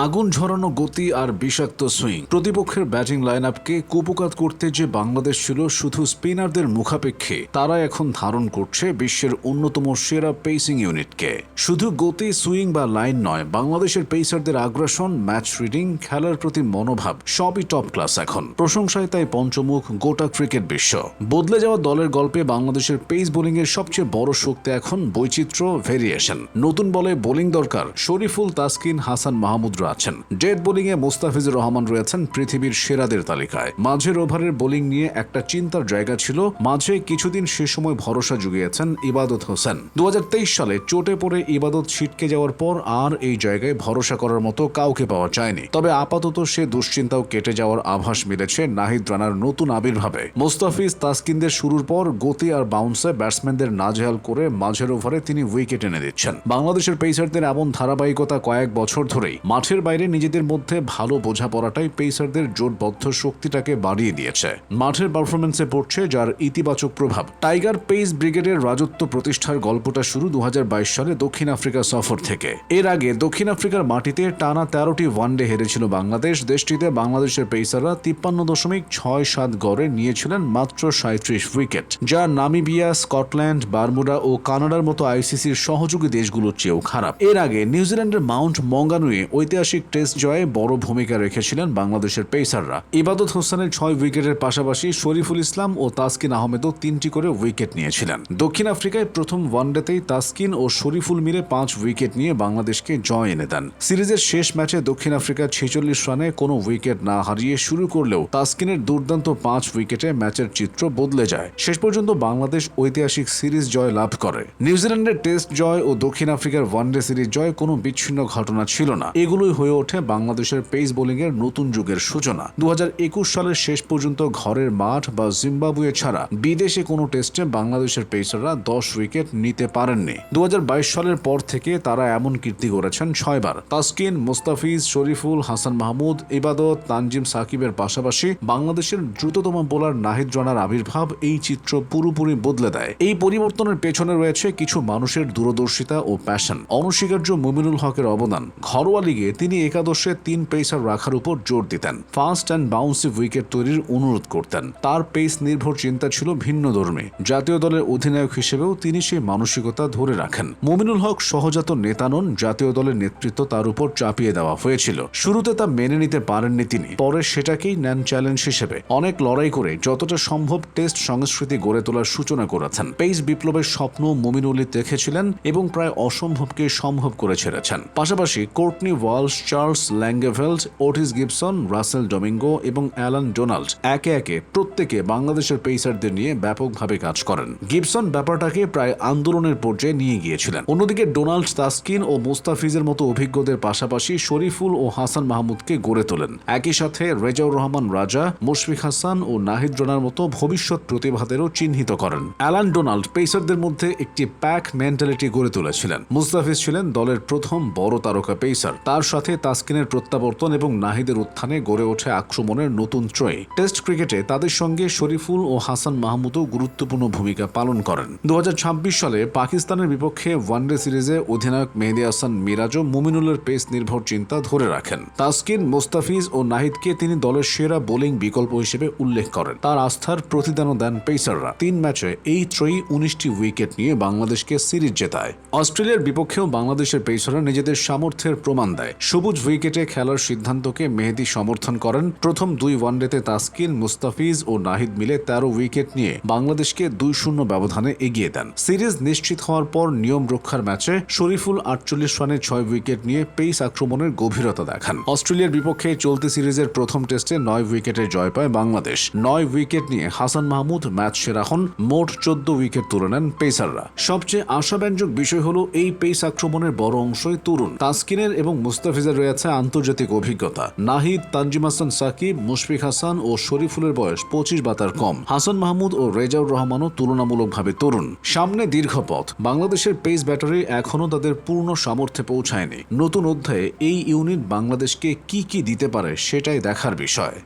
আগুন ঝরানো গতি আর বিষাক্ত সুইং প্রতিপক্ষের ব্যাটিং লাইন আপকে কুপকাত করতে যে বাংলাদেশ ছিল শুধু স্পিনারদের মুখাপেক্ষে, তারা এখন ধারণ করছে বিশ্বের অন্যতম সেরা পেসিং ইউনিটকে। শুধু গতি, সুইং বা লাইন নয়, বাংলাদেশের পেসারদের আগ্রাসন, ম্যাচ রিডিং, খেলার প্রতি মনোভাব সবই টপ ক্লাস। এখন প্রশংসায় তাই পঞ্চমুখ গোটা ক্রিকেট বিশ্ব। বদলে যাওয়া দলের গল্পে বাংলাদেশের পেস বোলিং এর সবচেয়ে বড় শক্তি এখন বৈচিত্র্য, ভেরিয়েশন। নতুন বলে বোলিং দরকার, শরীফুল, তাসকিন, হাসান মাহমুদ আছেন। ডেড বোলিংয়ে মুস্তাফিজুর রহমান রয়েছেন পৃথিবীর সেরাদের তালিকায়। মাঝের ওভারের বোলিং নিয়ে একটা চিন্তার জায়গা ছিল, মাঝে কিছুদিন সে সময় ভরসা জুগিয়েছেন ইবাদত হোসেন। 2023 সালে চোটে পড়ে ইবাদত ছিটকে যাওয়ার পর আর এই জায়গায় ভরসা করার মতো কাউকে পাওয়া যায়নি। তবে আপাতত সে দুশ্চিন্তাও কেটে যাওয়ার আভাস মিলেছে নাহিদ রানার নতুন আবির্ভাবে। মুস্তাফিজ, তাসকিনদের শুরুর পর গতি আর বাউন্সে ব্যাটসম্যানদের নাজেহাল করে মাঝের ওভারে তিনি উইকেট এনে দিচ্ছেন। বাংলাদেশের পেসারদের এমন ধারাবাহিকতা কয়েক বছর ধরেই। মাঠের বাইরে নিজেদের মধ্যে ভালো বোঝাপড়াটাই পেসারদের জোটবদ্ধ শক্তিটাকে বাড়িয়ে দিয়েছে। মাঠের পারফরমেন্সে পড়ছে যার ইতিবাচক প্রভাব। টাইগার পেস ব্রিগেডের রাজত্ব প্রতিষ্ঠার গল্পটা শুরু 2022 সালে দক্ষিণ আফ্রিকা সফর থেকে। এর আগে দক্ষিণ আফ্রিকার মাটিতে টানা 13টি ওয়ানডে হেরেছিল বাংলাদেশ। দেশটিতে বাংলাদেশের পেসাররা 53.67 গড়ে নিয়েছিলেন মাত্র 37 উইকেট, যা নামিবিয়া, স্কটল্যান্ড, বারমুডা ও কানাডার মতো আইসিসির সহযোগী দেশগুলোর চেয়েও খারাপ। এর আগে নিউজিল্যান্ডের মাউন্ট মঙ্গানুয়ে ঐতিহাসিক টেস্ট জয়ে বড় ভূমিকা রেখেছিলেন বাংলাদেশের পেসাররা। ইবাদত হোসেনের 6 উইকেটের পাশাপাশি শরীফুল ইসলাম ও তাসকিন আহমেদও 3টি করে উইকেট নিয়েছিলেন। দক্ষিণ আফ্রিকায় প্রথম ওয়ানডেতেই তাসকিন ও শরীফুল মিলে 5 উইকেট নিয়ে বাংলাদেশকে জয় এনে দেন। সিরিজের শেষ ম্যাচে দক্ষিণ আফ্রিকা 46 রানে কোনো উইকেট না হারিয়ে শুরু করলেও তাসকিনের দুর্দান্ত 5 উইকেটে ম্যাচের চিত্র বদলে যায়। শেষ পর্যন্ত বাংলাদেশ ঐতিহাসিক সিরিজ জয় লাভ করে। নিউজিল্যান্ডের টেস্ট জয় ও দক্ষিণ আফ্রিকার ওয়ানডে সিরিজ জয় কোনো বিচ্ছিন্ন ঘটনা ছিল না, এগুলোই হয়ে ওঠে বাংলাদেশের পেস বোলিং এর নতুন যুগের সূচনা। 2021 সালের শেষ পর্যন্ত ঘরের মাঠ বা জিম্বাবুয়ে ছাড়া বিদেশে কোনো টেস্টে বাংলাদেশের পেসাররা 10 উইকেট নিতে পারেননি। 2022 সালের পর থেকে তারা এমন কীর্তি করেছেন 6 বার। তাসকিন, মুস্তাফিজ, শরীফুল, হাসান মাহমুদ, ইবাদত, তানজিম সাকিবের পাশাপাশি বাংলাদেশের দ্রুততম বোলার নাহিদ রানার আবির্ভাব এই চিত্র পুরোপুরি বদলে দেয়। এই পরিবর্তনের পেছনে রয়েছে কিছু মানুষের দূরদর্শিতা ও প্যাশন। অনস্বীকার্য মুমিনুল হকের অবদান। ঘরোয়া লিগে তিনি একাদশে 3 পেসার রাখার উপর জোর দিতেন, ফাস্ট অ্যান্ড বাউন্সি উইকেট তৈরির অনুরোধ করতেন। তার পেস নির্ভর চিন্তা ছিল ভিন্নধর্মী। জাতীয় দলের অধিনায়ক হিসেবেও তিনি সেই মানসিকতা ধরে রাখেন। মুমিনুল হক সহজাত নেতা নন, জাতীয় দলের নেতৃত্ব তার উপর চাপিয়ে দেওয়া হয়েছিল। শুরুতে তা মেনে নিতে পারেননি তিনি, পরে সেটাকেই নেন চ্যালেঞ্জ হিসেবে। অনেক লড়াই করে যতটা সম্ভব টেস্ট সংস্কৃতি গড়ে তোলার সূচনা করেছেন। পেস বিপ্লবের স্বপ্ন মুমিনুলই দেখেছিলেন এবং প্রায় অসম্ভবকে সম্ভব করে ছেড়েছেন। পাশাপাশি Courtney Walsh, Charl Langeveldt, Ottis Gibson, Russell Domingo এবং অ্যালান ডোনাল্ড একে একে প্রত্যেকে বাংলাদেশের পেসারদের নিয়ে ব্যাপকভাবে কাজ করেন। গিবসন ব্যাপারটাকে প্রায় আন্দোলনের পর্যায়ে নিয়ে গিয়েছিলেন। অন্যদিকে ডোনাল্ড, তাসকিন ও মুস্তাফিজের মতো অভিজ্ঞদের পাশাপাশি শরীফুল ও হাসান মাহমুদকে গড়ে তোলেন। একই সাথে রেজাউর রহমান রাজা, মুশফিক হাসান ও নাহিদ রানার মতো ভবিষ্যৎ প্রতিভাদেরও চিহ্নিত করেন। অ্যালান ডোনাল্ড পেসারদের মধ্যে একটি প্যাক মেন্টালিটি গড়ে তুলেছিলেন। মুস্তাফিজ ছিলেন দলের প্রথম বড় তারকা পেসার। তার সাথে তাসকিনের প্রত্যাবর্তন এবং নাহিদের উত্থানে গড়ে ওঠে আক্রমণের নতুন ত্রয়ী। টেস্ট ক্রিকেটে তাদের সঙ্গে শরীফুল ও হাসান মাহমুদও গুরুত্বপূর্ণ ভূমিকা পালন করেন। 2026 সালে পাকিস্তানের বিপক্ষে ওয়ানডে সিরিজে অধিনায়ক মেহেদী হাসান মিরাজও মুমিনুলের পেস নির্ভর চিন্তা ধরে রাখেন। তাসকিন, মুস্তাফিজ ও নাহিদকে তিনি দলের সেরা বোলিং বিকল্প হিসেবে উল্লেখ করেন। তার আস্থার প্রতিদানও দেন পেসাররা। 3 ম্যাচে এই ত্রয়ী 19টি উইকেট নিয়ে বাংলাদেশকে সিরিজ জেতায়। অস্ট্রেলিয়ার বিপক্ষেও বাংলাদেশের পেসাররা নিজেদের সামর্থ্যের প্রমাণ দেয়। সবুজ উইকেটে খেলার সিদ্ধান্তকে মেহেদী সমর্থন করেন। প্রথম 2 ওয়ানডেতে তাসকিন, মুস্তাফিজ ও নাহিদ মিলে 13 উইকেট নিয়ে বাংলাদেশকে 2-0 ব্যবধানে এগিয়ে দেন। সিরিজ নিশ্চিত হওয়ার পর নিয়ম রক্ষার ম্যাচে শরীফুল 48 রানে 6 উইকেট নিয়ে পেস আক্রমণের গভীরতা দেখান। অস্ট্রেলিয়ার বিপক্ষে চলতি সিরিজের প্রথম টেস্টে 9 উইকেটে জয় পায় বাংলাদেশ। 9 উইকেট নিয়ে হাসান মাহমুদ ম্যাচ সেরা হন। মোট 14 উইকেট তুলে নেন পেসাররা। সবচেয়ে আশাব্যঞ্জক বিষয় হলো এই পেস আক্রমণের বড় অংশই তরুণ। তাসকিনের এবং মুস্তাফিজের রয়েছে আন্তর্জাতিক অভিজ্ঞতা। নাহিদ, তানজিম হাসান সাকিব, মুশফিক হাসান ও শরীফুলের বয়স 25 বা তার কম। হাসান মাহমুদ ও রেজাউর রহমানও তুলনামূলকভাবে তরুণ। সামনে দীর্ঘ পথ। বাংলাদেশের পেস ব্যাটারি এখনও তাদের পূর্ণ সামর্থ্যে পৌঁছায়নি। নতুন অধ্যায়ে এই ইউনিট বাংলাদেশকে কি দিতে পারে সেটাই দেখার বিষয়।